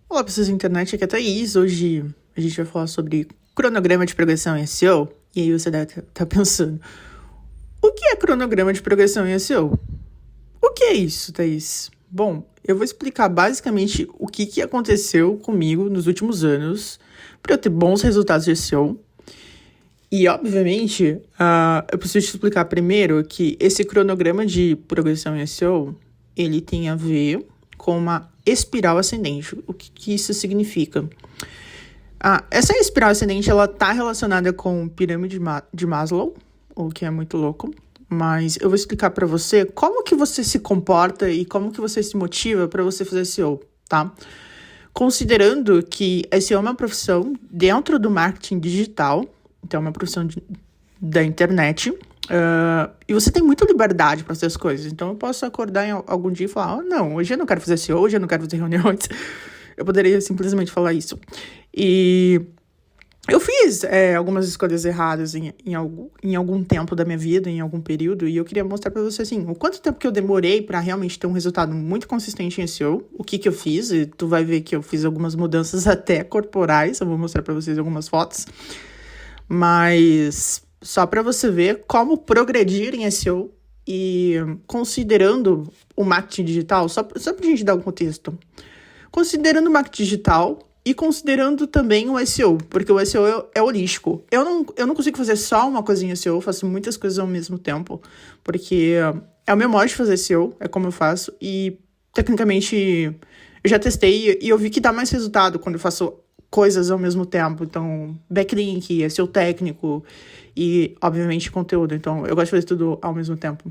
Olá, pessoas da internet, aqui é a Thaís. Hoje a gente vai falar sobre cronograma de progressão em SEO. E aí você deve estar pensando, o que é cronograma de progressão em SEO? O que é isso, Thaís? Bom, eu vou explicar basicamente o que aconteceu comigo nos últimos anos para eu ter bons resultados de SEO. E, obviamente, eu preciso te explicar primeiro que esse cronograma de progressão em SEO, ele tem a ver com uma espiral ascendente. O que isso significa? Essa espiral ascendente, ela está relacionada com pirâmide de Maslow, o que é muito louco. Mas eu vou explicar para você como que você se comporta e como que você se motiva para você fazer SEO, tá? Considerando que SEO é uma profissão dentro do marketing digital, então é uma profissão da internet, e você tem muita liberdade para fazer as coisas. Então eu posso acordar em algum dia e falar, não, hoje eu não quero fazer SEO, hoje eu não quero fazer reuniões. Eu poderia simplesmente falar isso. E eu fiz algumas escolhas erradas em algum tempo da minha vida, em algum período, e eu queria mostrar para você, assim, o quanto tempo que eu demorei para realmente ter um resultado muito consistente em SEO, o que eu fiz, e tu vai ver que eu fiz algumas mudanças até corporais, eu vou mostrar para vocês algumas fotos, mas só para você ver como progredir em SEO e considerando o marketing digital, só pra gente dar um contexto, considerando o marketing digital e considerando também o SEO, porque o SEO é holístico. Eu não consigo fazer só uma coisinha SEO, eu faço muitas coisas ao mesmo tempo, porque é o meu modo de fazer SEO, é como eu faço, e tecnicamente eu já testei e eu vi que dá mais resultado quando eu faço coisas ao mesmo tempo. Então, backlink, SEO técnico e, obviamente, conteúdo. Então, eu gosto de fazer tudo ao mesmo tempo.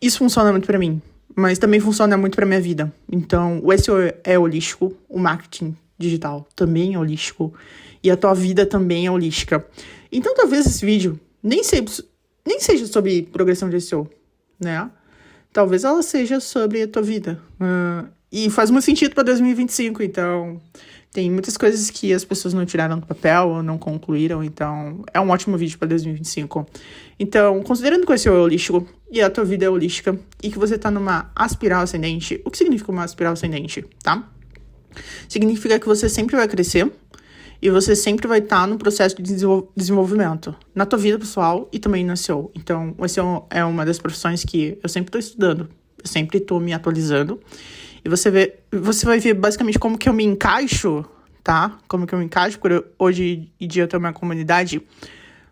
Isso funciona muito pra mim, mas também funciona muito pra minha vida. Então, o SEO é holístico, o marketing digital também é holístico e a tua vida também é holística. Então, talvez esse vídeo nem seja sobre progressão de SEO, né? Talvez ela seja sobre a tua vida. E faz muito sentido para 2025, então tem muitas coisas que as pessoas não tiraram do papel ou não concluíram, então é um ótimo vídeo para 2025. Então, considerando que o SEO é holístico e a tua vida é holística e que você tá numa espiral ascendente, o que significa uma espiral ascendente, tá? Significa que você sempre vai crescer e você sempre vai estar no processo de desenvolvimento na tua vida pessoal e também no SEO. Então, o SEO é uma das profissões que eu sempre estou estudando, eu sempre estou me atualizando. E você vai ver basicamente como que eu me encaixo, tá? Como que eu me encaixo, porque hoje em dia eu tenho uma comunidade,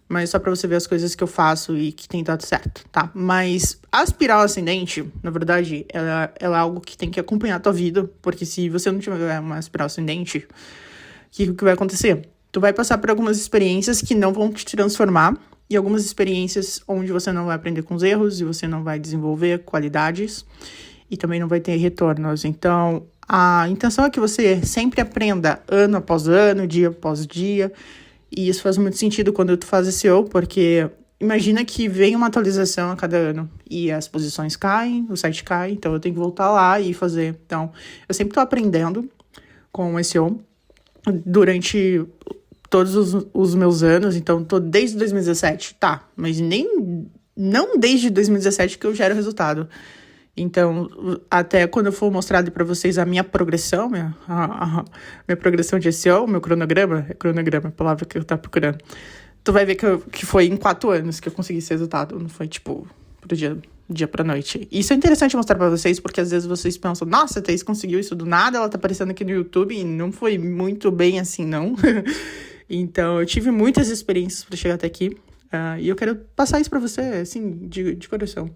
mas só pra você ver as coisas que eu faço e que tem dado certo, tá? Mas a espiral ascendente, na verdade, ela é algo que tem que acompanhar a tua vida, porque se você não tiver uma espiral ascendente, o que vai acontecer? Tu vai passar por algumas experiências que não vão te transformar, e algumas experiências onde você não vai aprender com os erros, e você não vai desenvolver qualidades, e também não vai ter retornos. Então, a intenção é que você sempre aprenda ano após ano, dia após dia, e isso faz muito sentido quando tu faz SEO, porque imagina que vem uma atualização a cada ano e as posições caem, o site cai, então eu tenho que voltar lá e fazer. Então, eu sempre tô aprendendo com o SEO durante todos os meus anos, então tô desde 2017, tá, mas não desde 2017 que eu gero resultado. Então, até quando eu for mostrar para vocês a minha progressão, minha progressão de SEO, meu cronograma, é a palavra que eu tava procurando, tu vai ver que foi em 4 anos que eu consegui esse resultado, não foi, tipo, pro dia pra noite. E isso é interessante mostrar pra vocês, porque às vezes vocês pensam, nossa, a Thaís conseguiu isso do nada, ela tá aparecendo aqui no YouTube, e não foi muito bem assim, não. Então, eu tive muitas experiências pra chegar até aqui, e eu quero passar isso pra você, assim, de coração.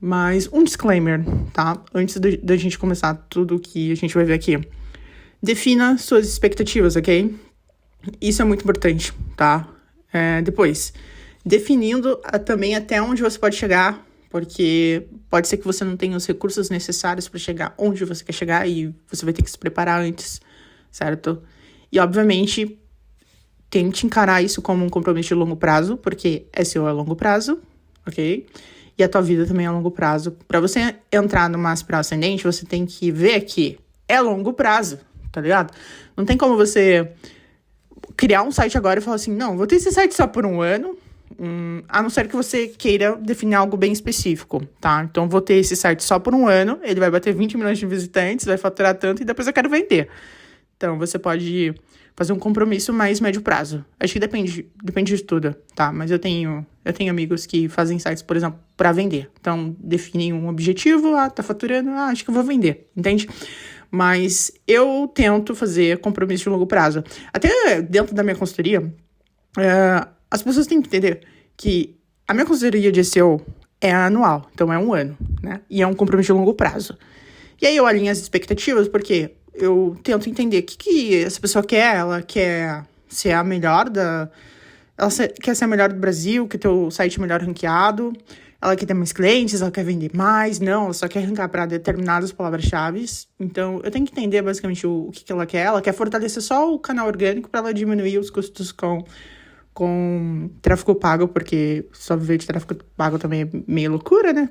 Mas um disclaimer, tá? Antes da gente começar tudo que a gente vai ver aqui. Defina suas expectativas, ok? Isso é muito importante, tá? Depois, definindo também até onde você pode chegar, porque pode ser que você não tenha os recursos necessários para chegar onde você quer chegar e você vai ter que se preparar antes, certo? E, obviamente, tente encarar isso como um compromisso de longo prazo, porque SEO é longo prazo, ok? E a tua vida também é a longo prazo. Para você entrar numa espiral ascendente, você tem que ver que é longo prazo, tá ligado? Não tem como você criar um site agora e falar assim, não, vou ter esse site só por um ano, a não ser que você queira definir algo bem específico, tá? Então, vou ter esse site só por um ano, ele vai bater 20 milhões de visitantes, vai faturar tanto e depois eu quero vender. Então, você pode fazer um compromisso mais médio prazo. Acho que depende de tudo, tá? Mas eu tenho amigos que fazem sites, por exemplo, para vender. Então, definem um objetivo, tá faturando, acho que eu vou vender, entende? Mas eu tento fazer compromisso de longo prazo. Até dentro da minha consultoria, as pessoas têm que entender que a minha consultoria de SEO é anual, então é um ano, né? E é um compromisso de longo prazo. E aí eu alinho as expectativas, porque eu tento entender o que essa pessoa quer. Ela quer ser a melhor quer ser a melhor do Brasil, quer ter o site melhor ranqueado, ela quer ter mais clientes, ela quer vender mais. Não, ela só quer rancar para determinadas palavras-chave. Então, eu tenho que entender basicamente o que ela quer. Ela quer fortalecer só o canal orgânico para ela diminuir os custos com tráfego pago, porque só viver de tráfego pago também é meio loucura, né?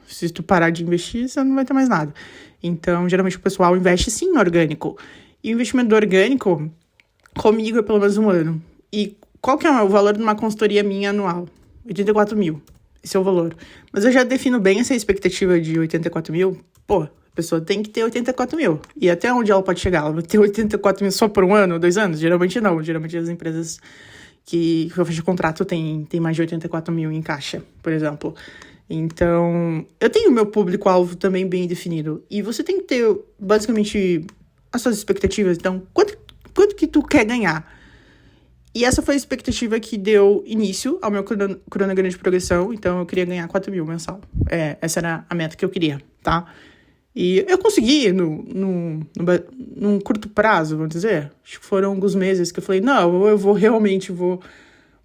Se tu parar de investir, você não vai ter mais nada. Então, geralmente o pessoal investe sim no orgânico. E o investimento do orgânico, comigo, é pelo menos um ano. E qual que é o valor de uma consultoria minha anual? 84 mil. Esse é o valor. Mas eu já defino bem essa expectativa de 84 mil. Pô, a pessoa tem que ter 84 mil. E até onde ela pode chegar? Ela vai ter 84 mil só por um ano, 2 anos? Geralmente não. Geralmente as empresas que eu fecho contrato tem mais de 84 mil em caixa, por exemplo. Então, eu tenho o meu público-alvo também bem definido. E você tem que ter, basicamente, as suas expectativas. Então, quanto que tu quer ganhar? E essa foi a expectativa que deu início ao meu cronograma de progressão. Então, eu queria ganhar 4 mil mensal. Essa era a meta que eu queria, tá? E eu consegui num curto prazo, vamos dizer. Acho que foram alguns meses que eu falei, não, eu vou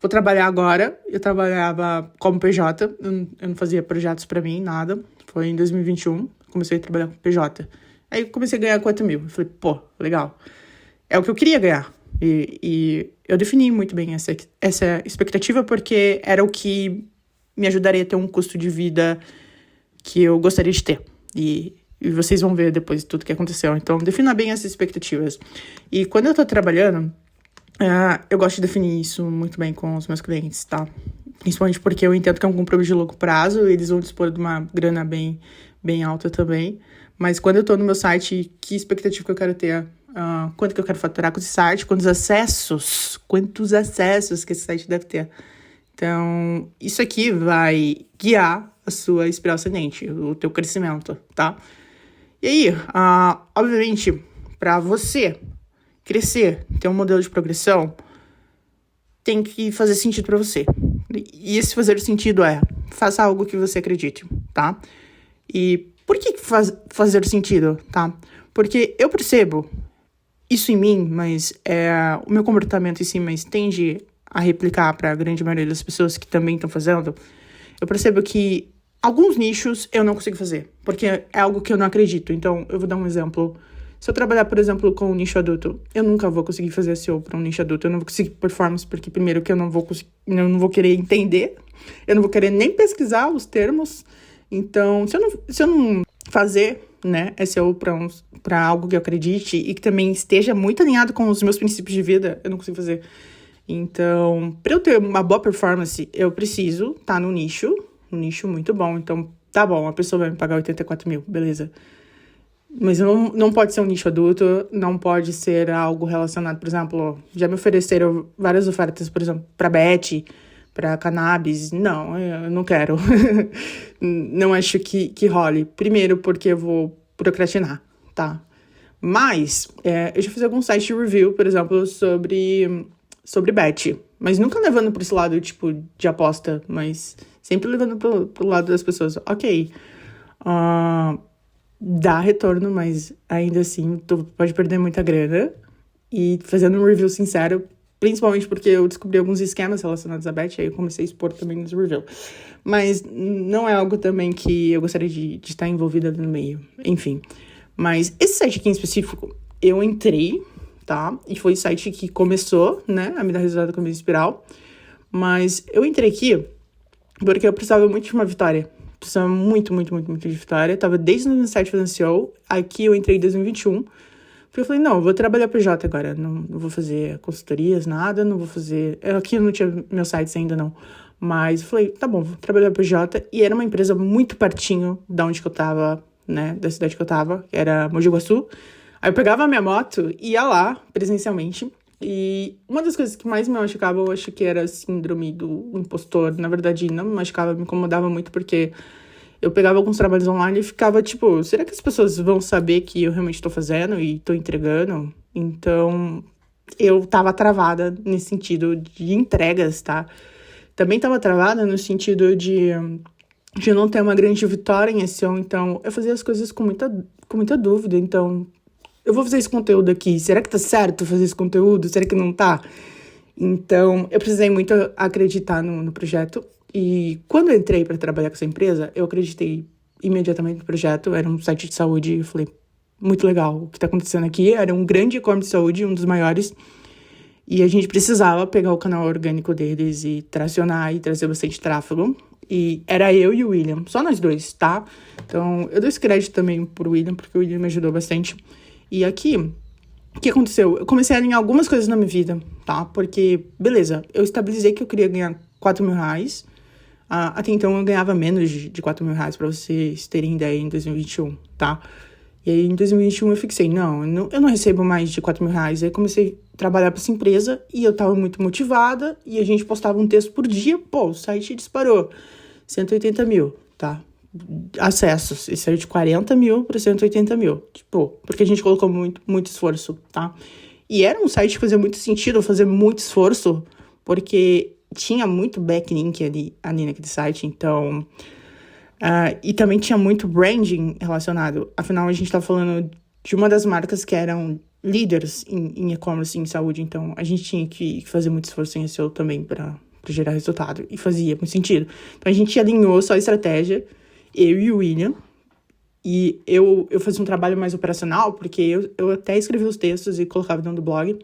trabalhar agora. Eu trabalhava como PJ, eu não fazia projetos pra mim, nada. Foi em 2021, comecei a trabalhar com PJ. Aí eu comecei a ganhar 4 mil. Eu falei, pô, legal. É o que eu queria ganhar. E eu defini muito bem essa expectativa, porque era o que me ajudaria a ter um custo de vida que eu gostaria de ter. E vocês vão ver depois tudo que aconteceu. Então, defina bem essas expectativas. E quando eu tô trabalhando, eu gosto de definir isso muito bem com os meus clientes, tá? Principalmente porque eu entendo que é um compromisso de longo prazo, eles vão dispor de uma grana bem, bem alta também. Mas quando eu tô no meu site, que expectativa que eu quero ter? Quanto que eu quero faturar com esse site? Quantos acessos que esse site deve ter? Então, isso aqui vai guiar a sua espiral ascendente, o teu crescimento, tá? E aí, obviamente, para você crescer, ter um modelo de progressão, tem que fazer sentido para você. E esse fazer sentido faça algo que você acredite, tá? E por que fazer sentido, tá? Porque eu percebo isso em mim, mas o meu comportamento em si, mas tende a replicar para a grande maioria das pessoas que também estão fazendo. Eu percebo que alguns nichos eu não consigo fazer, porque é algo que eu não acredito. Então, eu vou dar um exemplo. Se eu trabalhar, por exemplo, com um nicho adulto, eu nunca vou conseguir fazer SEO para um nicho adulto. Eu não vou conseguir performance, porque primeiro que eu não vou querer entender, eu não vou querer nem pesquisar os termos. Então, se eu não fazer, né, SEO para algo que eu acredite e que também esteja muito alinhado com os meus princípios de vida, eu não consigo fazer. Então, para eu ter uma boa performance, eu preciso estar no nicho, um nicho muito bom. Então, tá bom, a pessoa vai me pagar 84 mil, beleza. Mas não pode ser um nicho adulto, não pode ser algo relacionado, por exemplo, já me ofereceram várias ofertas, por exemplo, para bet, para cannabis. Não, eu não quero. Não acho que role. Primeiro, porque eu vou procrastinar, tá? Mas, eu já fiz alguns sites de review, por exemplo, sobre bet. Mas nunca levando para esse lado, tipo, de aposta, mas sempre levando pro lado das pessoas. Ok, dá retorno, mas ainda assim, tu pode perder muita grana. E fazendo um review sincero, principalmente porque eu descobri alguns esquemas relacionados a bet, aí eu comecei a expor também nos reviews. Mas não é algo também que eu gostaria de estar envolvida no meio. Enfim. Mas esse site aqui em específico, eu entrei, tá? E foi o site que começou, né, a me dar resultado com a minha espiral. Mas eu entrei aqui porque eu precisava muito de uma vitória. Precisava muito, muito, muito, muito de vitória. Tava desde 2007 fazendo SEO. Aqui eu entrei em 2021. Eu falei, não, eu vou trabalhar PJ agora. Não vou fazer consultorias, nada. Não vou fazer... Aqui eu não tinha meus sites ainda, não. Mas eu falei, tá bom, vou trabalhar PJ. E era uma empresa muito pertinho da onde que eu tava, né? Da cidade que eu tava. Que era Mogi Guaçu. Aí eu pegava a minha moto e ia lá, presencialmente. E uma das coisas que mais me machucava, eu acho que era a síndrome do impostor. Na verdade, não me machucava, me incomodava muito, porque eu pegava alguns trabalhos online e ficava tipo, será que as pessoas vão saber que eu realmente tô fazendo e tô entregando? Então, eu tava travada nesse sentido de entregas, tá? Também tava travada no sentido de não ter uma grande vitória em SEO, então eu fazia as coisas com muita dúvida. Então, eu vou fazer esse conteúdo aqui, será que tá certo fazer esse conteúdo? Será que não tá? Então, eu precisei muito acreditar no projeto. E quando eu entrei para trabalhar com essa empresa, eu acreditei imediatamente no projeto. Era um site de saúde e eu falei, muito legal o que tá acontecendo aqui. Era um grande e-commerce de saúde, um dos maiores. E a gente precisava pegar o canal orgânico deles e tracionar e trazer bastante tráfego. E era eu e o William, só nós dois, tá? Então, eu dou esse crédito também pro William, porque o William me ajudou bastante. E aqui, o que aconteceu? Eu comecei a alinhar algumas coisas na minha vida, tá? Porque, beleza, eu estabilizei que eu queria ganhar 4 mil reais. Até então, eu ganhava menos de 4 mil reais, pra vocês terem ideia, em 2021, tá? E aí, em 2021, eu fixei, eu não recebo mais de 4 mil reais. Aí, comecei a trabalhar pra essa empresa e eu tava muito motivada. E a gente postava um texto por dia. Pô, o site disparou. 180 mil, tá? Acessos. E saiu de 40 mil para 180 mil. Tipo, porque a gente colocou muito, muito esforço, tá? E era um site que fazia muito sentido fazer muito esforço, porque tinha muito backlink ali naquele site, então... e também tinha muito branding relacionado. Afinal, a gente tá falando de uma das marcas que eram líderes em e-commerce, em saúde. Então, a gente tinha que fazer muito esforço em SEO também para gerar resultado. E fazia muito sentido. Então, a gente alinhou só a estratégia, eu e o William. E eu fazia um trabalho mais operacional, porque eu até escrevia os textos e colocava dentro do blog.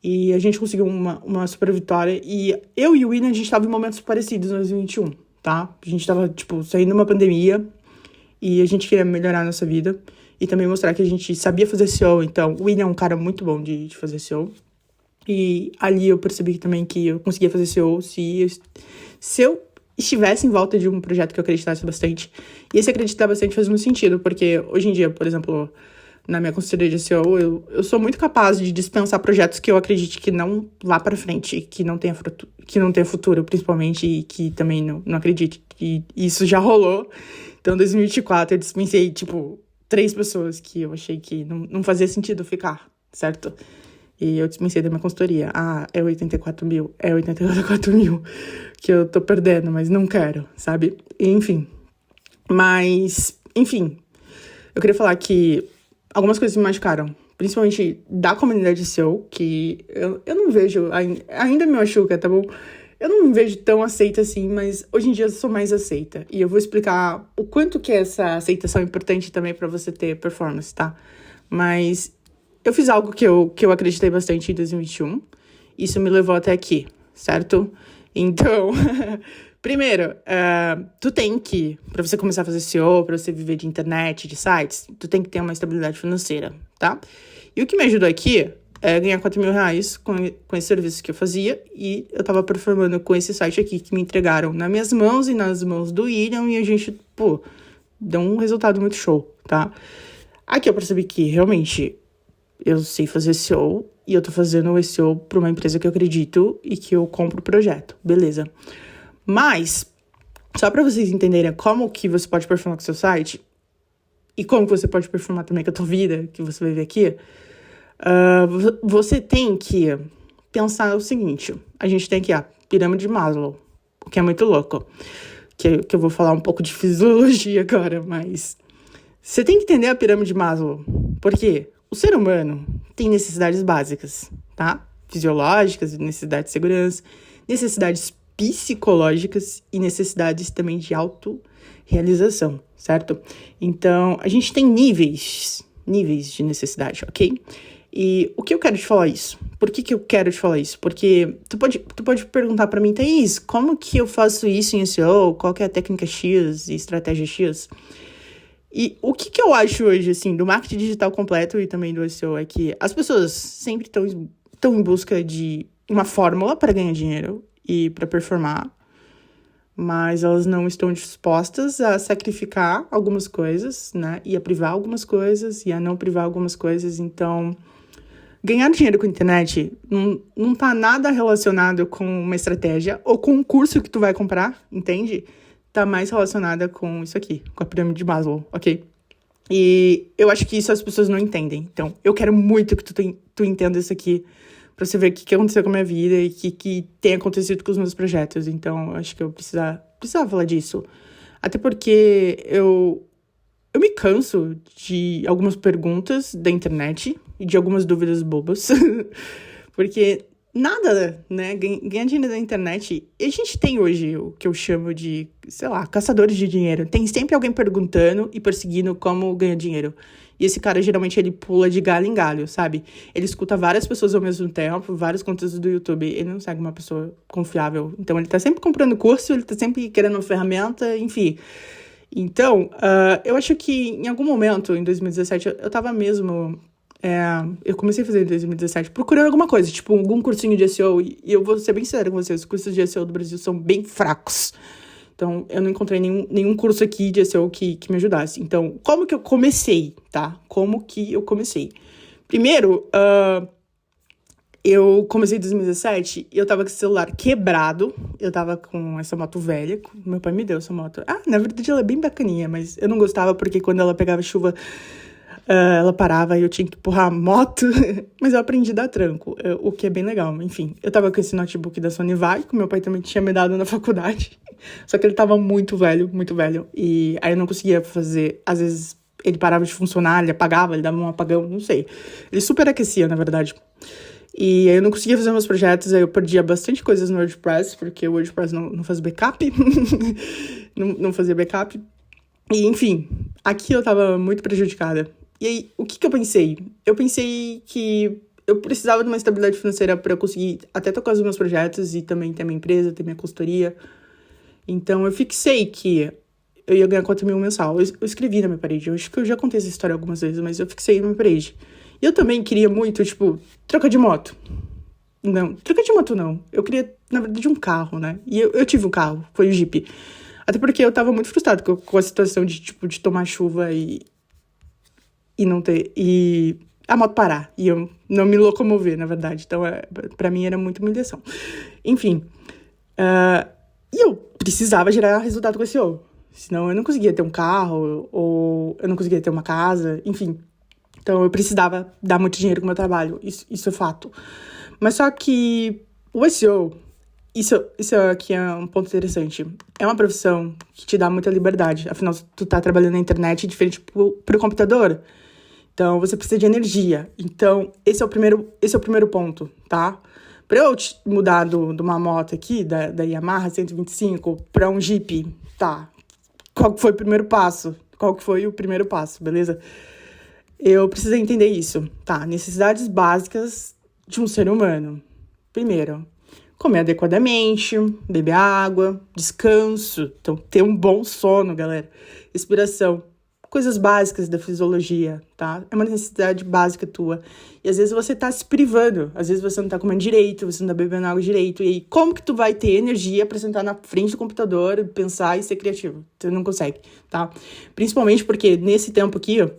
E a gente conseguiu uma super vitória. E eu e o William, a gente tava em momentos parecidos em 2021, tá? A gente tava, tipo, saindo de uma pandemia e a gente queria melhorar a nossa vida e também mostrar que a gente sabia fazer SEO. Então, o William é um cara muito bom de fazer SEO. E ali eu percebi também que eu conseguia fazer SEO se eu estivesse em volta de um projeto que eu acreditasse bastante. E esse acreditar bastante faz muito sentido, porque hoje em dia, por exemplo, na minha consultoria de SEO, eu sou muito capaz de dispensar projetos que eu acredite que não vá para frente, que não tenha futuro, principalmente, e que também não acredite. E isso já rolou. Então, em 2024, eu dispensei, tipo, 3 pessoas que eu achei que não fazia sentido ficar, certo? E eu dispensei da minha consultoria. É 84 mil, que eu tô perdendo, mas não quero, sabe? Enfim. Eu queria falar que algumas coisas me machucaram, principalmente da comunidade SEO, que eu não vejo, ainda me machuca, tá bom? Eu não me vejo tão aceita assim, mas hoje em dia eu sou mais aceita. E eu vou explicar o quanto que essa aceitação é importante também pra você ter performance, tá? Mas eu fiz algo que eu acreditei bastante em 2021. Isso me levou até aqui, certo? Então, primeiro, tu tem que, pra você começar a fazer SEO, pra você viver de internet, de sites, tu tem que ter uma estabilidade financeira, tá? E o que me ajudou aqui é ganhar 4 mil reais com esse serviço que eu fazia, e eu tava performando com esse site aqui que me entregaram nas minhas mãos e nas mãos do William, e a gente, deu um resultado muito show, tá? Aqui eu percebi que realmente eu sei fazer SEO e eu tô fazendo o SEO pra uma empresa que eu acredito e que eu compro o projeto, beleza. Mas, só pra vocês entenderem como que você pode performar com o seu site e como que você pode performar também com a tua vida, que você vai ver aqui, você tem que pensar o seguinte, a gente tem aqui a pirâmide de Maslow, o que é muito louco, que eu vou falar um pouco de fisiologia agora, mas você tem que entender a pirâmide de Maslow, porque o ser humano tem necessidades básicas, tá? Fisiológicas, necessidades de segurança, necessidades psicológicas e necessidades também de autorrealização, certo? Então, a gente tem níveis de necessidade, ok? E o que eu quero te falar isso? Por que eu quero te falar isso? Porque tu pode perguntar pra mim, Thaís, como que eu faço isso em SEO? Qual que é a técnica X e estratégia X? E o que eu acho hoje, assim, do marketing digital completo e também do SEO é que as pessoas sempre estão em busca de uma fórmula para ganhar dinheiro e para performar, mas elas não estão dispostas a sacrificar algumas coisas, né? E a privar algumas coisas e a não privar algumas coisas. Então, ganhar dinheiro com a internet não tá nada relacionado com uma estratégia ou com um curso que tu vai comprar, entende? Tá mais relacionada com isso aqui, com a pirâmide de Maslow, ok? E eu acho que isso as pessoas não entendem. Então, eu quero muito que tu entenda isso aqui, pra você ver o que aconteceu com a minha vida e o que tem acontecido com os meus projetos. Então, eu acho que eu precisava falar disso. Até porque eu me canso de algumas perguntas da internet e de algumas dúvidas bobas. Porque nada, né? Ganhar dinheiro da internet. E a gente tem hoje o que eu chamo de, sei lá, caçadores de dinheiro. Tem sempre alguém perguntando e perseguindo como ganhar dinheiro. E esse cara, geralmente, ele pula de galho em galho, sabe? Ele escuta várias pessoas ao mesmo tempo, vários conteúdos do YouTube. Ele não segue uma pessoa confiável. Então, ele tá sempre comprando curso, ele tá sempre querendo uma ferramenta, enfim. Então, eu acho que em algum momento, em 2017, eu tava mesmo... eu comecei a fazer em 2017, procurando alguma coisa, tipo algum cursinho de SEO, e eu vou ser bem sincera com vocês, os cursos de SEO do Brasil são bem fracos. Então, eu não encontrei nenhum curso aqui de SEO que me ajudasse. Então, como que eu comecei, tá? Como que eu comecei? Primeiro, eu comecei em 2017 e eu tava com esse celular quebrado. Eu tava com essa moto velha. Meu pai me deu essa moto. Na verdade, ela é bem bacaninha, mas eu não gostava porque quando ela pegava chuva, ela parava e eu tinha que empurrar a moto. Mas eu aprendi a dar tranco, o que é bem legal. Enfim, eu tava com esse notebook da Sony Vai, que meu pai também tinha me dado na faculdade. Só que ele tava muito velho, muito velho. E aí eu não conseguia fazer, às vezes ele parava de funcionar, ele apagava, ele dava um apagão, não sei. Ele superaquecia, na verdade. E aí eu não conseguia fazer meus projetos, aí eu perdia bastante coisas no WordPress, porque o WordPress não faz backup. não fazia backup. E, enfim, aqui eu tava muito prejudicada. E aí, o que eu pensei? Eu pensei que eu precisava de uma estabilidade financeira para eu conseguir até tocar os meus projetos e também ter minha empresa, ter minha consultoria. Então, eu fixei que eu ia ganhar 4 mil mensal. Eu escrevi na minha parede. Eu acho que eu já contei essa história algumas vezes, mas eu fixei na minha parede. E eu também queria muito, troca de moto. Não, troca de moto não. Eu queria, na verdade, um carro, né? E eu tive um carro, foi o Jeep. Até porque eu tava muito frustrado com a situação de tomar chuva e não ter... E a moto parar. E eu não me locomover, na verdade. Então, pra mim, era muita humilhação. Enfim. E eu precisava gerar resultado com esse SEO. Senão eu não conseguia ter um carro, ou eu não conseguia ter uma casa, enfim. Então, eu precisava dar muito dinheiro com o meu trabalho. Isso é fato. Mas só que o SEO, isso aqui é um ponto interessante. É uma profissão que te dá muita liberdade. Afinal, tu tá trabalhando na internet diferente pro computador. Então, você precisa de energia. Então, esse é o primeiro ponto, tá? Pra eu mudar de uma moto aqui, da Yamaha 125, pra um Jeep, tá? Qual que foi o primeiro passo? Beleza? Eu preciso entender isso, tá? Necessidades básicas de um ser humano. Primeiro, comer adequadamente, beber água, descanso. Então, ter um bom sono, galera. Respiração. Coisas básicas da fisiologia, tá? É uma necessidade básica tua. E às vezes você tá se privando. Às vezes você não tá comendo direito, você não tá bebendo água direito. E aí, como que tu vai ter energia pra sentar na frente do computador, pensar e ser criativo? Tu não consegue, tá? Principalmente porque nesse tempo aqui, eu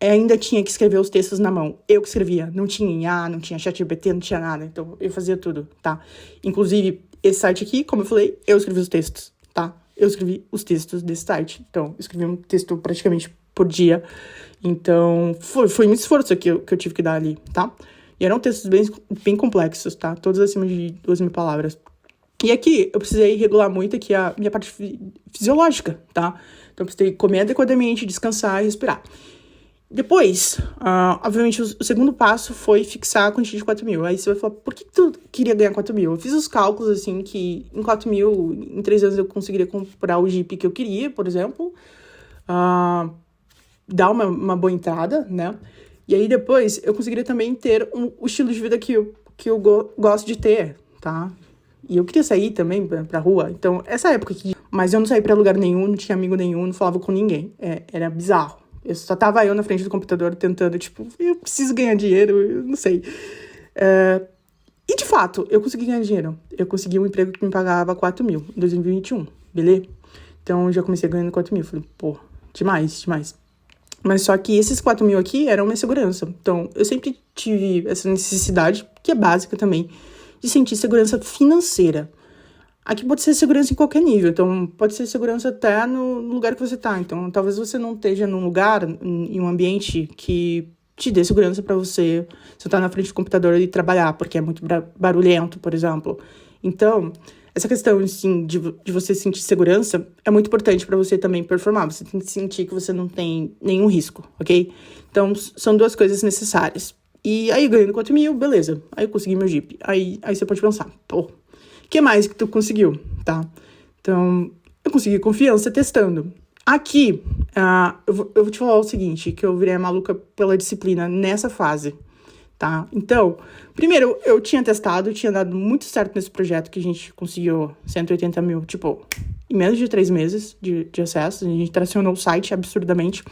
ainda tinha que escrever os textos na mão. Eu que escrevia. Não tinha IA, não tinha ChatGPT, não tinha nada. Então, eu fazia tudo, tá? Inclusive, esse site aqui, como eu falei, eu escrevi os textos, tá? Eu escrevi os textos desse site. Então, eu escrevi um texto praticamente por dia. Então, foi muito esforço que eu tive que dar ali, tá? E eram textos bem complexos, tá? Todos acima de 2.000 palavras. E aqui, eu precisei regular muito aqui a minha parte fisiológica, tá? Então, eu precisei comer adequadamente, descansar e respirar. Depois, obviamente, o segundo passo foi fixar a quantia de 4 mil. Aí você vai falar, por que tu queria ganhar 4 mil? Eu fiz os cálculos, assim, que em 4 mil, em 3 anos eu conseguiria comprar o Jeep que eu queria, por exemplo. Dar uma boa entrada, né? E aí depois eu conseguiria também ter o estilo de vida que eu gosto de ter, tá? E eu queria sair também pra rua. Então, essa época aqui... Mas eu não saí pra lugar nenhum, não tinha amigo nenhum, não falava com ninguém. Era bizarro. Só tava eu na frente do computador tentando, eu preciso ganhar dinheiro, eu não sei. E E, de fato, eu consegui ganhar dinheiro. Eu consegui um emprego que me pagava 4 mil em 2021, beleza? Então, eu já comecei ganhando 4 mil. Falei, pô, demais. Mas só que esses 4 mil aqui eram minha segurança. Então, eu sempre tive essa necessidade, que é básica também, de sentir segurança financeira. Aqui pode ser segurança em qualquer nível. Então, pode ser segurança até no lugar que você tá. Então, talvez você não esteja num lugar, em um ambiente que te dê segurança para você sentar na frente do computador e trabalhar, porque é muito barulhento, por exemplo. Então, essa questão, assim, de você sentir segurança é muito importante para você também performar. Você tem que sentir que você não tem nenhum risco, ok? Então, são duas coisas necessárias. E aí, ganhando 4 mil, beleza. Aí eu consegui meu Jeep. Aí você pode pensar, pô, o que mais que tu conseguiu, tá? Então, eu consegui confiança testando. Aqui, eu vou te falar o seguinte, que eu virei maluca pela disciplina nessa fase, tá? Então, primeiro, eu tinha testado, tinha dado muito certo nesse projeto que a gente conseguiu 180 mil, tipo, em menos de 3 meses de acesso. A gente tracionou o site absurdamente.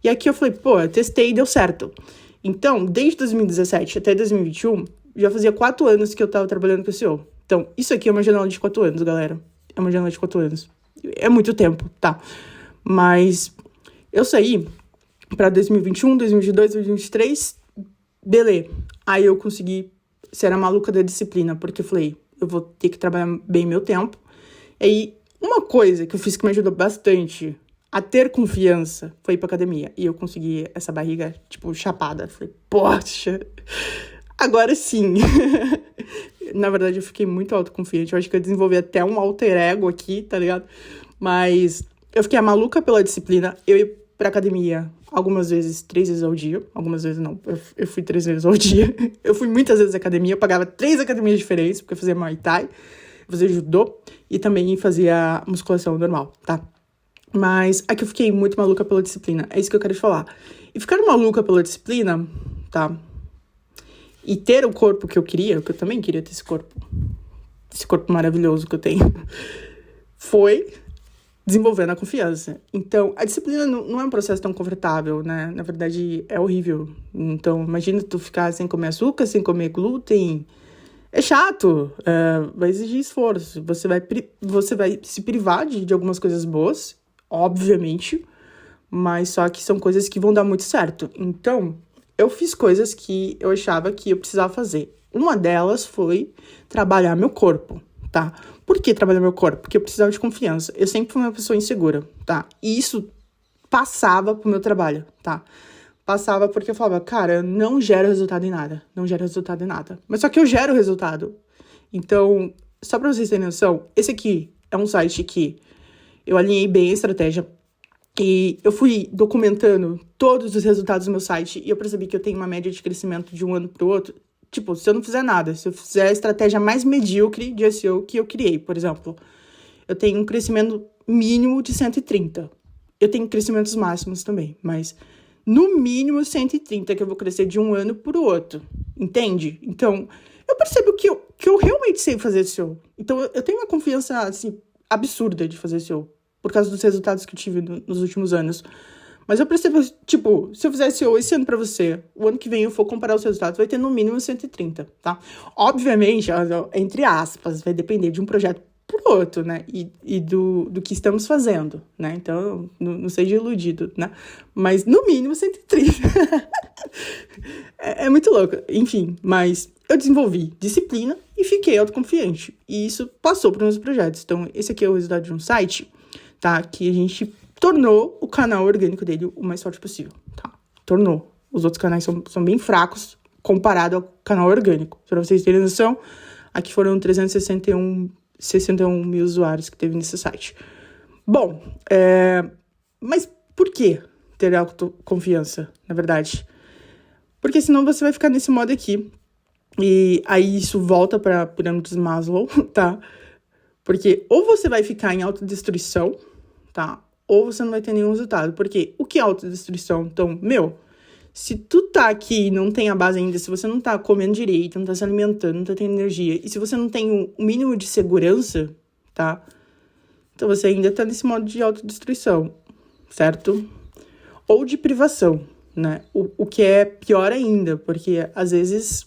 E aqui eu falei, pô, eu testei e deu certo. Então, desde 2017 até 2021, já fazia 4 anos que eu tava trabalhando com SEO. Então, isso aqui é uma janela de 4 anos, galera. É uma janela de 4 anos. É muito tempo, tá? Mas eu saí pra 2021, 2022, 2023, beleza. Aí eu consegui ser a maluca da disciplina, porque eu falei, eu vou ter que trabalhar bem meu tempo. E aí, uma coisa que eu fiz que me ajudou bastante a ter confiança foi ir pra academia. E eu consegui essa barriga, tipo, chapada. Falei, poxa, agora sim. Na verdade, eu fiquei muito autoconfiante. Eu acho que eu desenvolvi até um alter ego aqui, tá ligado? Mas eu fiquei a maluca pela disciplina. Eu ia pra academia algumas vezes, 3 vezes ao dia. Algumas vezes não, eu fui 3 vezes ao dia. Eu fui muitas vezes à academia. Eu pagava 3 academias diferentes, porque eu fazia Muay Thai, fazia judô e também fazia musculação normal, tá? Mas aqui eu fiquei muito maluca pela disciplina. É isso que eu quero te falar. E ficar maluca pela disciplina, tá? E ter o corpo que eu queria, que eu também queria ter esse corpo maravilhoso que eu tenho, foi desenvolvendo a confiança. Então, a disciplina não é um processo tão confortável, né? Na verdade, é horrível. Então, imagina tu ficar sem comer açúcar, sem comer glúten. É chato, vai exigir esforço. Você vai se privar de algumas coisas boas, obviamente, mas só que são coisas que vão dar muito certo. Então, eu fiz coisas que eu achava que eu precisava fazer. Uma delas foi trabalhar meu corpo, tá? Por que trabalhar meu corpo? Porque eu precisava de confiança. Eu sempre fui uma pessoa insegura, tá? E isso passava pro meu trabalho, tá? Passava porque eu falava, cara, eu não gero resultado em nada. Mas só que eu gero resultado. Então, só pra vocês terem noção, esse aqui é um site que eu alinhei bem a estratégia. E eu fui documentando todos os resultados do meu site e eu percebi que eu tenho uma média de crescimento de um ano pro outro. Tipo, se eu não fizer nada, se eu fizer a estratégia mais medíocre de SEO que eu criei, por exemplo, eu tenho um crescimento mínimo de 130. Eu tenho crescimentos máximos também, mas no mínimo 130 que eu vou crescer de um ano pro outro, entende? Então, eu percebo que eu realmente sei fazer SEO. Então, eu tenho uma confiança, assim, absurda de fazer SEO, por causa dos resultados que eu tive nos últimos anos. Mas eu percebo, tipo, se eu fizer SEO esse ano pra você, o ano que vem eu for comparar os resultados, vai ter no mínimo 130, tá? Obviamente, entre aspas, vai depender de um projeto pro outro, né? E do que estamos fazendo, né? Então, não seja iludido, né? Mas no mínimo 130. é muito louco. Enfim, mas eu desenvolvi disciplina e fiquei autoconfiante. E isso passou para meus projetos. Então, esse aqui é o resultado de um site, tá? Que a gente tornou o canal orgânico dele o mais forte possível, tá? Tornou. Os outros canais são bem fracos comparado ao canal orgânico. Para vocês terem noção, aqui foram 361 mil usuários que teve nesse site. Bom, mas por que ter autoconfiança, na verdade? Porque senão você vai ficar nesse modo aqui. E aí isso volta para a pirâmide de Maslow, tá? Porque ou você vai ficar em autodestruição, tá? Ou você não vai ter nenhum resultado. Porque o que é autodestruição? Então, se tu tá aqui e não tem a base ainda, se você não tá comendo direito, não tá se alimentando, não tá tendo energia, e se você não tem o mínimo de segurança, tá? Então você ainda tá nesse modo de autodestruição, certo? Ou de privação, né? O que é pior ainda, porque às vezes...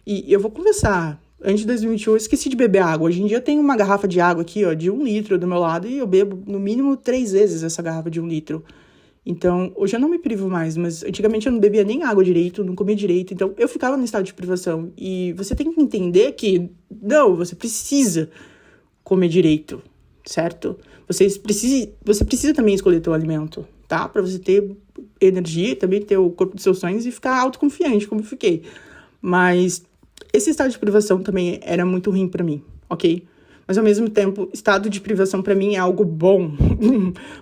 E eu vou conversar Antes de 2021, eu esqueci de beber água. Hoje em dia eu tenho uma garrafa de água aqui, ó, de 1 litro do meu lado, e eu bebo no mínimo 3 vezes essa garrafa de 1 litro. Então, hoje eu não me privo mais, mas antigamente eu não bebia nem água direito, não comia direito, então eu ficava no estado de privação. E você tem que entender que, não, você precisa comer direito, certo? Você precisa também escolher teu alimento, tá? Pra você ter energia, também ter o corpo dos seus sonhos e ficar autoconfiante, como eu fiquei. Mas esse estado de privação também era muito ruim pra mim, ok? Mas, ao mesmo tempo, estado de privação pra mim é algo bom.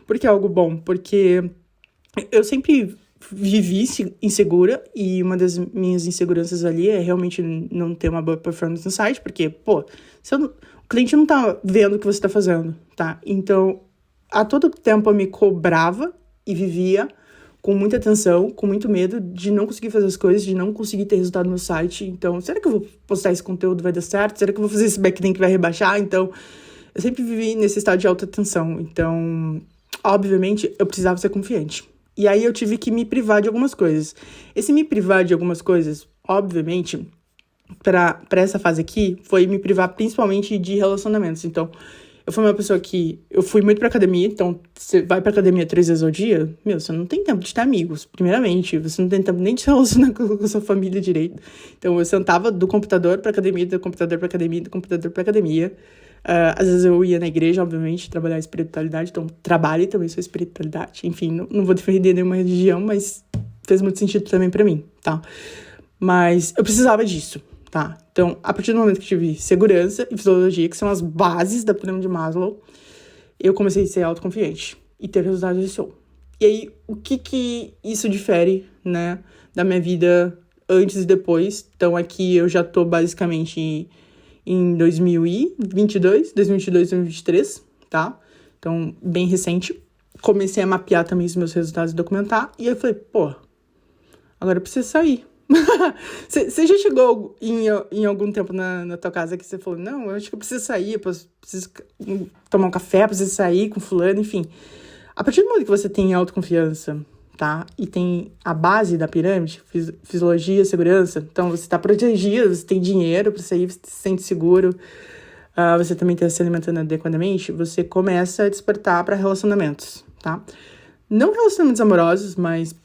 Por que é algo bom? Porque eu sempre vivi insegura e uma das minhas inseguranças ali é realmente não ter uma boa performance no site, porque, pô, o cliente não tá vendo o que você tá fazendo, tá? Então, a todo tempo eu me cobrava e vivia com muita tensão, com muito medo de não conseguir fazer as coisas, de não conseguir ter resultado no site. Então, será que eu vou postar esse conteúdo, vai dar certo? Será que eu vou fazer esse backlink que vai rebaixar? Então, eu sempre vivi nesse estado de alta tensão. Então, obviamente, eu precisava ser confiante. E aí eu tive que me privar de algumas coisas. Esse me privar de algumas coisas, obviamente, pra essa fase aqui, foi me privar principalmente de relacionamentos. Então, eu fui uma pessoa que... Eu fui muito pra academia, então você vai pra academia 3 vezes ao dia, você não tem tempo de ter amigos, primeiramente. Você não tem tempo nem de se relacionar com a sua família direito. Então, eu sentava do computador pra academia, do computador pra academia, do computador pra academia. Às vezes eu ia na igreja, obviamente, trabalhar a espiritualidade, então trabalhe também sua espiritualidade. Enfim, não vou defender nenhuma religião, mas fez muito sentido também pra mim, tá? Mas eu precisava disso, tá? Então, a partir do momento que tive segurança e fisiologia, que são as bases da pirâmide de Maslow, eu comecei a ser autoconfiante e ter resultados de show. E aí, o que isso difere, né, da minha vida antes e depois? Então, aqui eu já tô basicamente em 2022, 2023, tá? Então, bem recente. Comecei a mapear também os meus resultados e documentar. E aí eu falei, pô, agora eu preciso sair. Você já chegou em algum tempo na tua casa que você falou, não, eu acho que eu preciso sair, eu preciso tomar um café, preciso sair com fulano, enfim. A partir do momento que você tem autoconfiança, tá? E tem a base da pirâmide, fisiologia, segurança. Então, você tá protegido, você tem dinheiro pra sair, você se sente seguro. Você também tá se alimentando adequadamente. Você começa a despertar para relacionamentos, tá? Não relacionamentos amorosos, mas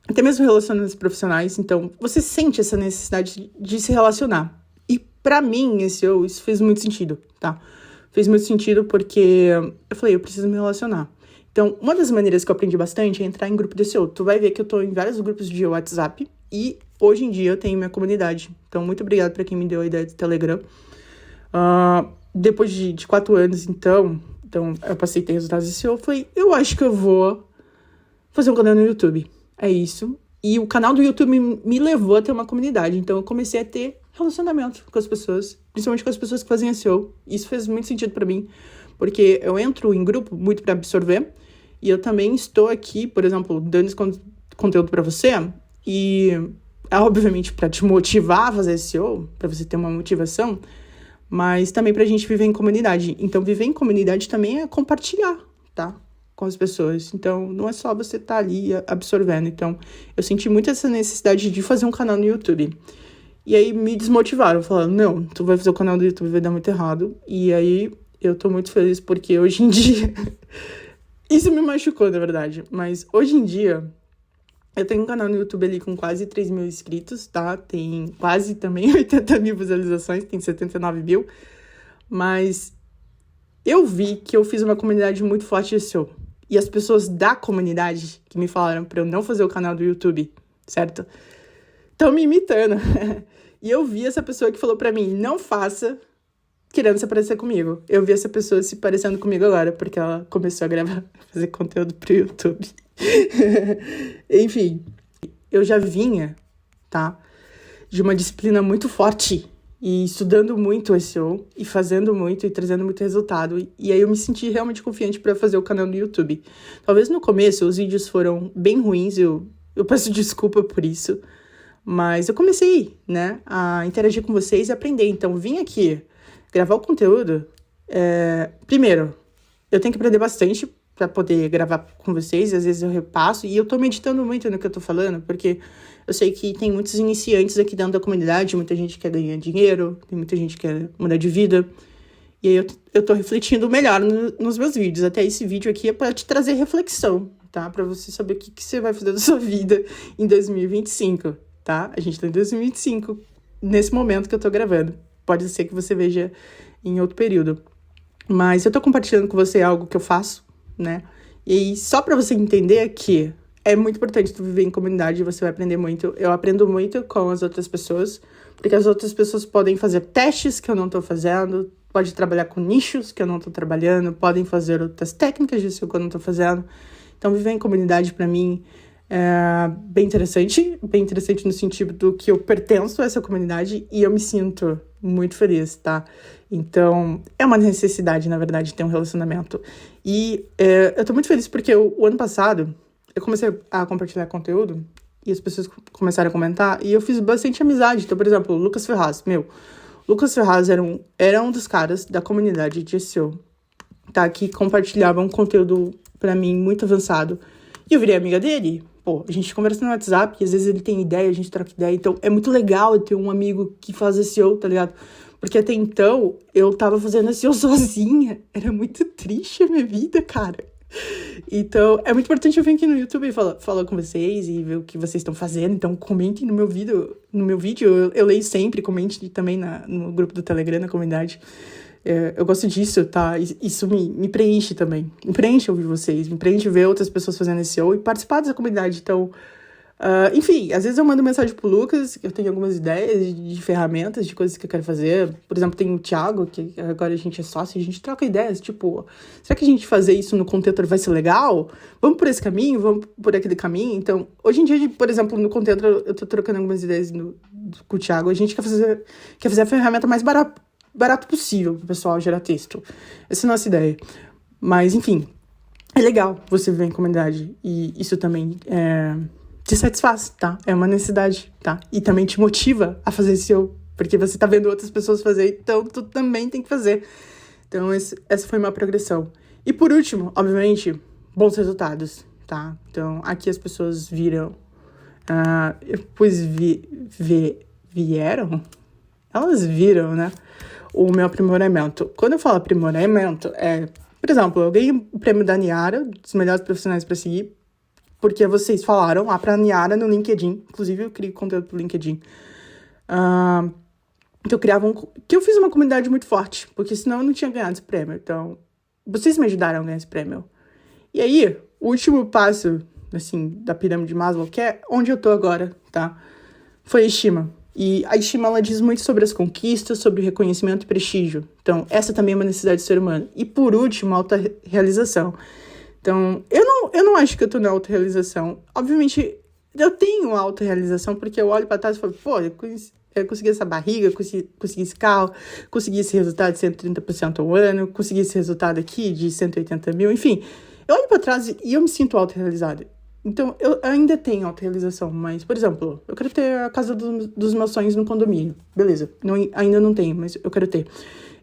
até mesmo relacionamentos profissionais. Então, você sente essa necessidade de se relacionar. E pra mim, isso fez muito sentido, tá? Fez muito sentido porque eu falei, eu preciso me relacionar. Então, uma das maneiras que eu aprendi bastante é entrar em grupo de SEO. Tu vai ver que eu tô em vários grupos de WhatsApp e hoje em dia eu tenho minha comunidade. Então, muito obrigada pra quem me deu a ideia do Telegram. Depois de 4 anos, então eu passei a ter resultados de SEO. Eu falei, eu acho que eu vou fazer um canal no YouTube. É isso. E o canal do YouTube me levou a ter uma comunidade. Então, eu comecei a ter relacionamento com as pessoas, principalmente com as pessoas que fazem SEO. Isso fez muito sentido pra mim, porque eu entro em grupo muito pra absorver. E eu também estou aqui, por exemplo, dando esse conteúdo pra você. E é obviamente pra te motivar a fazer SEO, pra você ter uma motivação, mas também pra gente viver em comunidade. Então, viver em comunidade também é compartilhar, tá? Com as pessoas. Então, não é só você estar ali absorvendo. Então, eu senti muito essa necessidade de fazer um canal no YouTube. E aí, me desmotivaram, falando, não, tu vai fazer o canal do YouTube, vai dar muito errado. E aí, eu tô muito feliz, porque hoje em dia... Isso me machucou, na verdade. Mas, hoje em dia, eu tenho um canal no YouTube ali com quase 3 mil inscritos, tá? Tem quase também 80 mil visualizações, tem 79 mil. Mas eu vi que eu fiz uma comunidade muito forte de SEO. E as pessoas da comunidade que me falaram pra eu não fazer o canal do YouTube, certo? Estão me imitando. E eu vi essa pessoa que falou pra mim, não faça, querendo se parecer comigo. Eu vi essa pessoa se parecendo comigo agora, porque ela começou a gravar, fazer conteúdo pro YouTube. Enfim, eu já vinha, tá? De uma disciplina muito forte. E estudando muito SEO, e fazendo muito, e trazendo muito resultado. E aí eu me senti realmente confiante para fazer o canal no YouTube. Talvez no começo os vídeos foram bem ruins, eu peço desculpa por isso. Mas eu comecei, né, a interagir com vocês e aprender. Então, vim aqui gravar o conteúdo. Primeiro, eu tenho que aprender bastante pra poder gravar com vocês, e às vezes eu repasso, e eu tô meditando muito no que eu tô falando, porque eu sei que tem muitos iniciantes aqui dentro da comunidade, muita gente quer ganhar dinheiro, tem muita gente que quer mudar de vida, e aí eu tô refletindo melhor nos meus vídeos. Até esse vídeo aqui é pra te trazer reflexão, tá? Pra você saber o que você vai fazer da sua vida em 2025, tá? A gente tá em 2025, nesse momento que eu tô gravando. Pode ser que você veja em outro período. Mas eu tô compartilhando com você algo que eu faço, né? E só pra você entender que é muito importante tu viver em comunidade, você vai aprender muito. Eu aprendo muito com as outras pessoas, porque as outras pessoas podem fazer testes que eu não tô fazendo, pode trabalhar com nichos que eu não tô trabalhando, podem fazer outras técnicas disso que eu não tô fazendo. Então, viver em comunidade, pra mim, é bem interessante no sentido do que eu pertenço a essa comunidade e eu me sinto muito feliz, tá? Então, é uma necessidade, na verdade, ter um relacionamento. E eu tô muito feliz porque o ano passado, eu comecei a compartilhar conteúdo e as pessoas começaram a comentar e eu fiz bastante amizade. Então, por exemplo, o Lucas Ferraz, Lucas Ferraz era um dos caras da comunidade de SEO, tá? Que compartilhavam um conteúdo, pra mim, muito avançado. E eu virei amiga dele. Pô, a gente conversa no WhatsApp, e às vezes ele tem ideia, a gente troca ideia. Então, é muito legal eu ter um amigo que faz SEO, tá ligado? Porque até então, eu tava fazendo SEO sozinha. Era muito triste a minha vida, cara. Então, é muito importante eu vir aqui no YouTube e falar com vocês e ver o que vocês estão fazendo. Então, comentem no meu vídeo. Eu leio sempre, comente também no grupo do Telegram, na comunidade. Eu gosto disso, tá? Isso me preenche também. Me preenche ouvir vocês, me preenche ver outras pessoas fazendo SEO e participar dessa comunidade. Então, enfim, às vezes eu mando mensagem pro Lucas, eu tenho algumas ideias de ferramentas, de coisas que eu quero fazer. Por exemplo, tem o Thiago, que agora a gente é sócio, e a gente troca ideias, tipo, será que a gente fazer isso no Contentor vai ser legal? Vamos por esse caminho? Vamos por aquele caminho? Então, hoje em dia, por exemplo, no Contentor, eu tô trocando algumas ideias com o Thiago, a gente quer fazer a ferramenta mais barato possível pro pessoal gerar texto. Essa é a nossa ideia. Mas, enfim, é legal você viver em comunidade, e isso também te satisfaz, tá? É uma necessidade, tá? E também te motiva a fazer SEO, porque você tá vendo outras pessoas fazer, então tu também tem que fazer. Então, essa foi uma progressão. E por último, obviamente, bons resultados, tá? Então, aqui as pessoas viram, elas viram, né, o meu aprimoramento. Quando eu falo aprimoramento, por exemplo, eu ganhei o prêmio da Niara, dos melhores profissionais para seguir, porque vocês falaram lá pra Niara no LinkedIn. Inclusive, eu criei conteúdo pro LinkedIn. Que eu fiz uma comunidade muito forte, porque senão eu não tinha ganhado esse prêmio. Então, vocês me ajudaram a ganhar esse prêmio. E aí, o último passo, assim, da pirâmide de Maslow, que é onde eu tô agora, tá? Foi a estima. E a estima, ela diz muito sobre as conquistas, sobre o reconhecimento e prestígio. Então, essa também é uma necessidade do ser humano. E, por último, a autorrealização. Então, eu não acho que eu tô na autorrealização. Obviamente, eu tenho autorrealização, porque eu olho pra trás e falo, pô, eu consegui essa barriga, consegui esse carro, consegui esse resultado de 130% ao ano, consegui esse resultado aqui de 180 mil, enfim. Eu olho pra trás e eu me sinto autorrealizada. Então, eu ainda tenho autorrealização, mas, por exemplo, eu quero ter a casa dos meus sonhos no condomínio. Beleza, ainda não tenho, mas eu quero ter.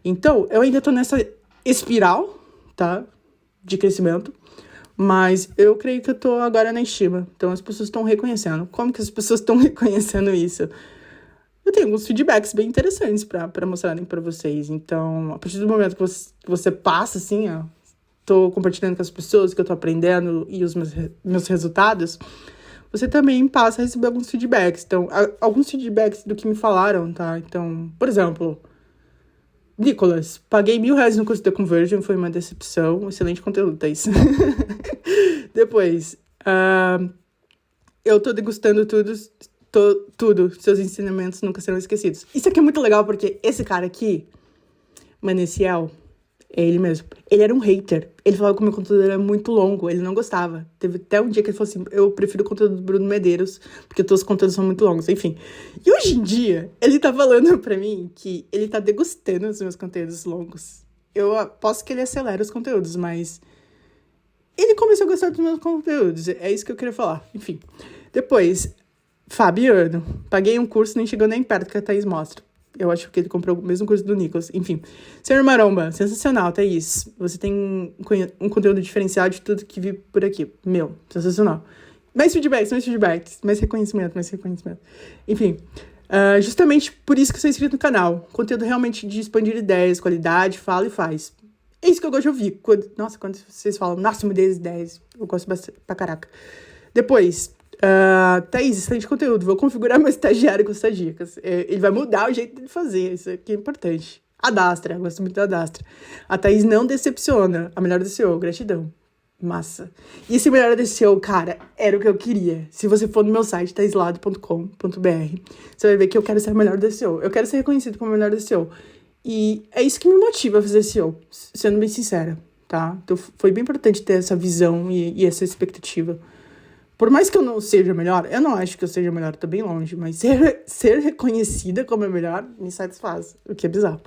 Então, eu ainda tô nessa espiral, tá, de crescimento, mas eu creio que eu tô agora na estima. Então, as pessoas estão reconhecendo. Como que as pessoas estão reconhecendo isso? Eu tenho alguns feedbacks bem interessantes pra mostrarem pra vocês. Então, a partir do momento que você passa, assim, ó, tô compartilhando com as pessoas que eu tô aprendendo e os meus resultados, você também passa a receber alguns feedbacks. Então, alguns feedbacks do que me falaram, tá? Então, por exemplo, Nicolas, paguei R$1.000 no curso da Conversion, foi uma decepção. Excelente conteúdo, Thaís. Depois, eu tô degustando tudo. Seus ensinamentos nunca serão esquecidos. Isso aqui é muito legal, porque esse cara aqui, Maneciel, é ele mesmo. Ele era um hater. Ele falava que o meu conteúdo era muito longo. Ele não gostava. Teve até um dia que ele falou assim, eu prefiro o conteúdo do Bruno Medeiros, porque todos os conteúdos são muito longos. Enfim. E hoje em dia, ele tá falando pra mim que ele tá degustando os meus conteúdos longos. Eu aposto que ele acelera os conteúdos, mas ele começou a gostar dos meus conteúdos. É isso que eu queria falar. Enfim. Depois, Fabiano. Paguei um curso, nem chegou nem perto que a Thaís mostra. Eu acho que ele comprou o mesmo curso do Nicolas. Enfim. Senhor Maromba, sensacional, Thaís. Você tem um conteúdo diferenciado de tudo que vi por aqui. Meu, sensacional. Mais feedbacks, mais reconhecimento. Enfim, justamente por isso que eu sou inscrito no canal. Conteúdo realmente de expandir ideias, qualidade, fala e faz. É isso que eu gosto de ouvir. Quando vocês falam, nossa, me dê as ideias. Eu gosto bastante pra caraca. Depois, Thaís, excelente conteúdo. Vou configurar meu estagiário com essas dicas. Ele vai mudar o jeito de fazer. Isso aqui é importante. Adastra, gosto muito da Adastra. A Thaís não decepciona. A melhor do SEO, gratidão. Massa. E esse melhor do SEO, cara, era o que eu queria. Se você for no meu site, thaislado.com.br, você vai ver que eu quero ser o melhor do SEO. Eu quero ser reconhecido como o melhor do SEO. E é isso que me motiva a fazer SEO, sendo bem sincera, tá? Então foi bem importante ter essa visão e essa expectativa. Por mais que eu não seja melhor, eu não acho que eu seja melhor, tô bem longe, mas ser reconhecida como a melhor me satisfaz, o que é bizarro.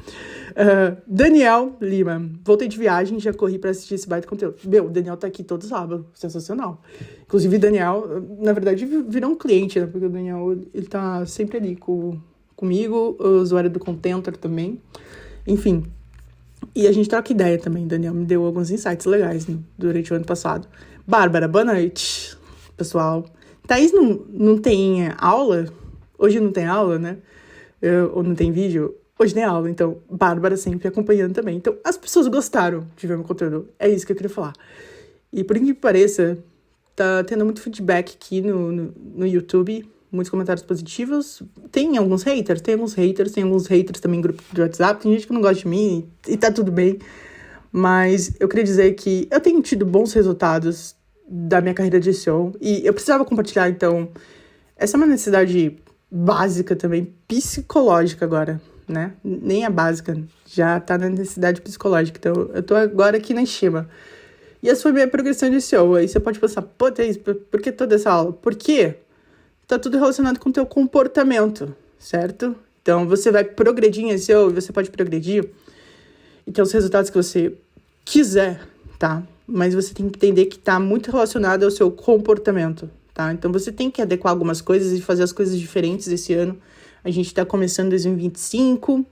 Daniel Lima, voltei de viagem, já corri pra assistir esse baita conteúdo. Meu, o Daniel tá aqui todo sábado, sensacional. Inclusive, Daniel, na verdade, virou um cliente, né? Porque o Daniel, ele tá sempre ali comigo, o usuário do Contentor também. Enfim, e a gente troca ideia também. Daniel me deu alguns insights legais, né, durante o ano passado. Bárbara, boa noite, pessoal. Thaís não tem aula? Hoje não tem aula, né? Ou não tem vídeo? Hoje tem aula, então Bárbara sempre acompanhando também. Então, as pessoas gostaram de ver meu conteúdo. É isso que eu queria falar. E por incrível que pareça, tá tendo muito feedback aqui no YouTube. Muitos comentários positivos. Tem alguns haters também em grupo de WhatsApp. Tem gente que não gosta de mim e tá tudo bem. Mas eu queria dizer que eu tenho tido bons resultados da minha carreira de SEO. E eu precisava compartilhar, então, essa é uma necessidade básica também, psicológica agora, né? Nem a básica, já tá na necessidade psicológica. Então, eu tô agora aqui na estima. E essa foi a minha progressão de SEO. Aí você pode pensar, pô, Thaís, por que toda essa aula? Por quê? Tá tudo relacionado com o teu comportamento, certo? Então, você vai progredir em SEO e você pode progredir e ter os resultados que você quiser, tá? Mas você tem que entender que tá muito relacionado ao seu comportamento, tá? Então, você tem que adequar algumas coisas e fazer as coisas diferentes esse ano. A gente tá começando 2025,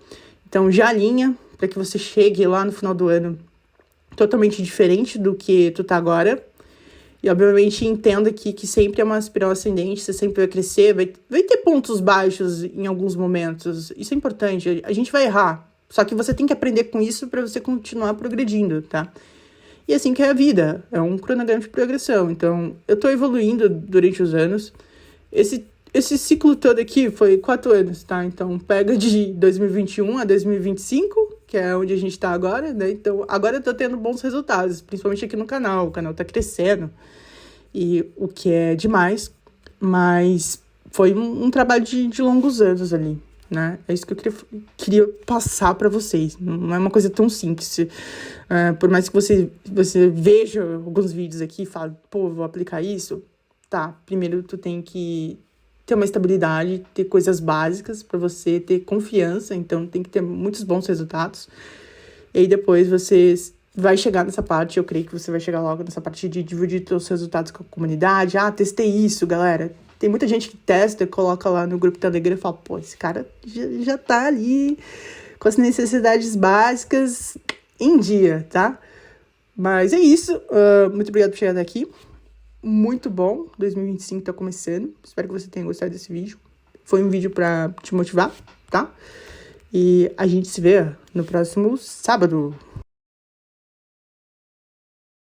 então já alinha para que você chegue lá no final do ano totalmente diferente do que tu tá agora. E, obviamente, entenda que sempre é uma espiral ascendente, você sempre vai crescer, vai ter pontos baixos em alguns momentos. Isso é importante, a gente vai errar. Só que você tem que aprender com isso para você continuar progredindo, tá? E assim que é a vida, é um cronograma de progressão. Então, eu tô evoluindo durante os anos. Esse ciclo todo aqui foi 4 anos, tá? Então, pega de 2021 a 2025, que é onde a gente tá agora, né? Então, agora eu tô tendo bons resultados, principalmente aqui no canal. O canal tá crescendo, e o que é demais. Mas foi um trabalho de longos anos ali, né? É isso que eu queria passar para vocês. Não é uma coisa tão simples. Por mais que você veja alguns vídeos aqui e fale, pô, vou aplicar isso. Tá, primeiro tu tem que ter uma estabilidade, ter coisas básicas para você ter confiança. Então, tem que ter muitos bons resultados. E aí, depois você vai chegar nessa parte, eu creio que você vai chegar logo nessa parte de dividir seus resultados com a comunidade. Ah, testei isso, galera. Tem muita gente que testa, coloca lá no grupo Telegram e fala, pô, esse cara já tá ali com as necessidades básicas em dia, tá? Mas é isso. Muito obrigado por chegar até aqui. Muito bom. 2025 tá começando. Espero que você tenha gostado desse vídeo. Foi um vídeo pra te motivar, tá? E a gente se vê no próximo sábado.